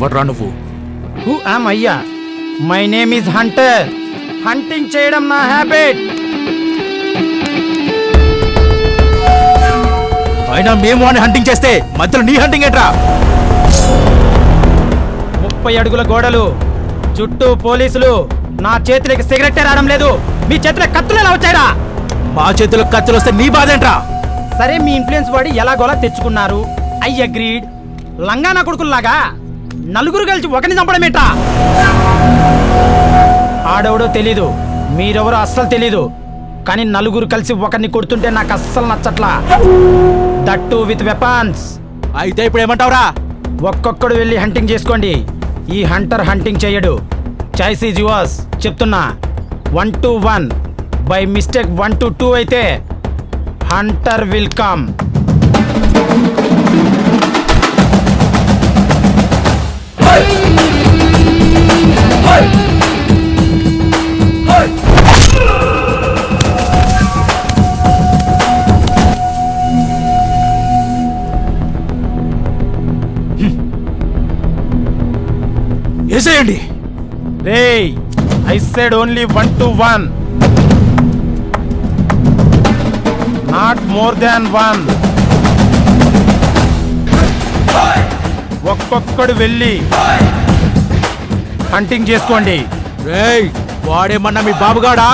ఎవడ్రా నువ్వు? Who am అయ్యా? My name is Hunter. Hunting చేయడం నా హ్యాబిట్. అయినా మేము వాడిని హంటింగ్ చేస్తే మధ్యలో నీ హంటింగ్ ఏంట్రా? 30 అడుగుల గోడలు చుట్టూ పోలీసులు, నా చేతులకి సిగరెట్టే రావడం లేదు. మీ చేతుల కత్తులు ఎలా వచ్చాయరా? మా చేతిలో కత్తులు వస్తే నీ బాధ ఏంట్రా? సరే, మీ ఇన్ఫ్లుయెన్స్ వాడి ఎలాగోలా తెచ్చుకున్నారు. I agreed. లంగానా కొడుకుల్లాగా నలుగురు కలిసి ఒకరిని చంపడమేటా? ఆడెవడో తెలీదు, మీరెవరో అస్సలు తెలీదు. కానీ నలుగురు కలిసి ఒకరిని కొడుతుంటే నాకు అస్సలు నచ్చట్లా. That with weapons. అయితే ఇప్పుడు ఏమంటావురా? ఒక్కొక్కడు వెళ్ళి హంటింగ్ చేసుకోండి. ఈ హంటర్ హంటింగ్ చేయడు. Choice is yours. చెప్తున్నా, 1 to 1. బై మిస్టేక్ 1 to 2 అయితే హంటర్ విల్ కమ్. వేసేయండి. రేయ్, I said only 1 to 1. Not more than 1. ఒక్కొక్కడు వెళ్ళి హంటింగ్ చేసుకోండి. రేయ్, వాడేమన్నా మీ బాబుగాడా?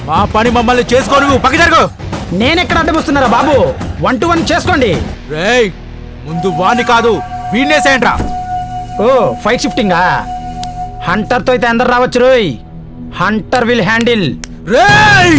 మా పని మమ్మల్ని చేసుకో. నువ్వు పక్క జరుగు. నేనెక్కడ అడ్డమొస్తున్నారా బాబు? 1 to 1 చేసుకోండి. రేయ్, ముందు వాణ్ణి కాదు వీణ్ణేసేయండ్రా. ఓ, ఫైట్ షిఫ్టింగా? హంటర్తో అయితే అందరు రావచ్చు రోయ్. Hunter will handle. రేయ్,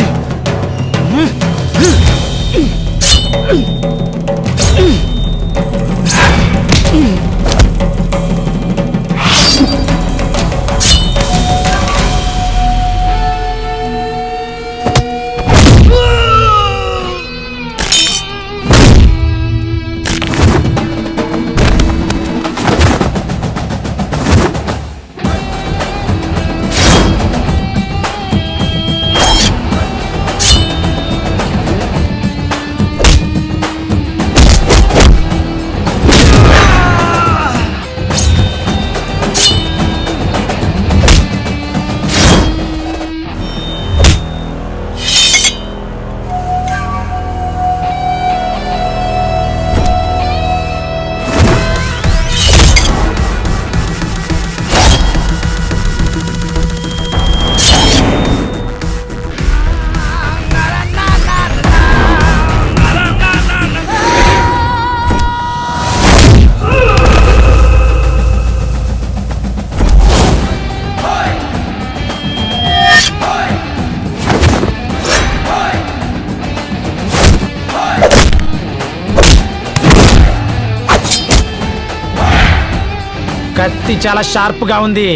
కత్తి చాలా షార్ప్ గా ఉంది,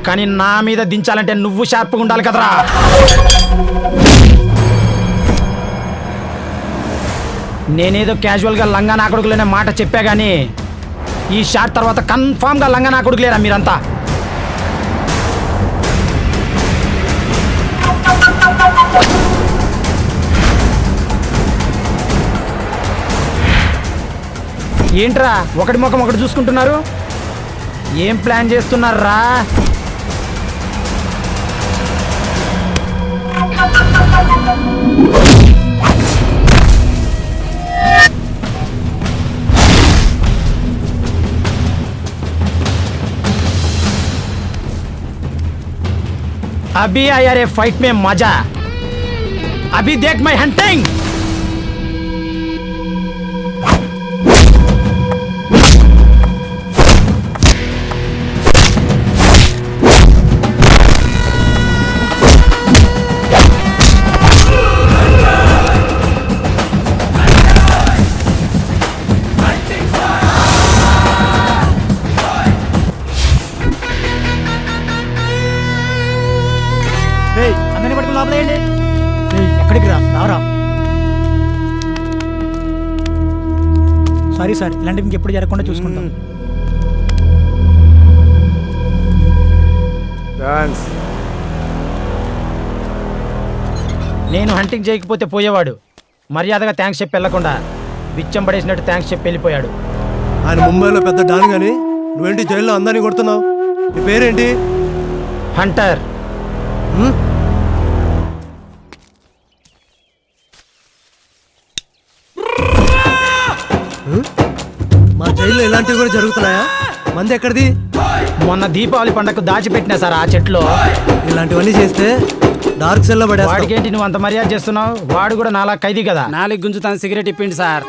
కానీ నా మీద దించాలంటే నువ్వు షార్ప్గా ఉండాలి కదరా. నేనేదో క్యాజువల్గా లంగా నా కొడుకులనే మాట చెప్పా గానీ ఈ షాట్ తర్వాత కన్ఫామ్గా లంగా నా కొడుకులేరా మీరంతా. ఏంట్రా ఒకటి ముఖం ఒకటి చూసుకుంటున్నారు? ఏం ప్లాన్ చేస్తున్నారా? अभी आया रे फाइट में मजा. अभी देख मैं हंटिंग. అందరినీ పట్టుకుని లోపలేయండి. ఎక్కడికి రారా? సారీ సార్, ఇలాంటివి ఇంకెప్పుడు జరగకుండా చూసుకుంటాం. నేను హంటింగ్ చేయకపోతే పోయేవాడు. మర్యాదగా థ్యాంక్స్ చెప్పి వెళ్ళకుండా బిచ్చం పడేసినట్టు థ్యాంక్స్ చెప్పి వెళ్ళిపోయాడు. ఆయన ముంబైలో పెద్ద డాన్ గాని నువ్వేంటి జైల్లో అందరినీ కొడుతున్నావు? నీ పేరేంటి? హంటర్. హ్మ్? హ్మ్? మా జైల్లో ఇలాంటివి కూడా జరుగుతున్నాయా? మంది ఎక్కడిది? మొన్న దీపావళి పండగకు దాచిపెట్టినా సార్ ఆ చెట్లో. ఇలాంటివన్నీ చేస్తే డార్క్ సెల్లో పడేస్తావు. వాడికేంటి నువ్వు అంత మర్యాద చేస్తున్నావు? వాడు కూడా నాలా ఖైదీ కదా. నాలుగు గుంజుతాను, సిగరెట్ ఇప్పిండి సార్.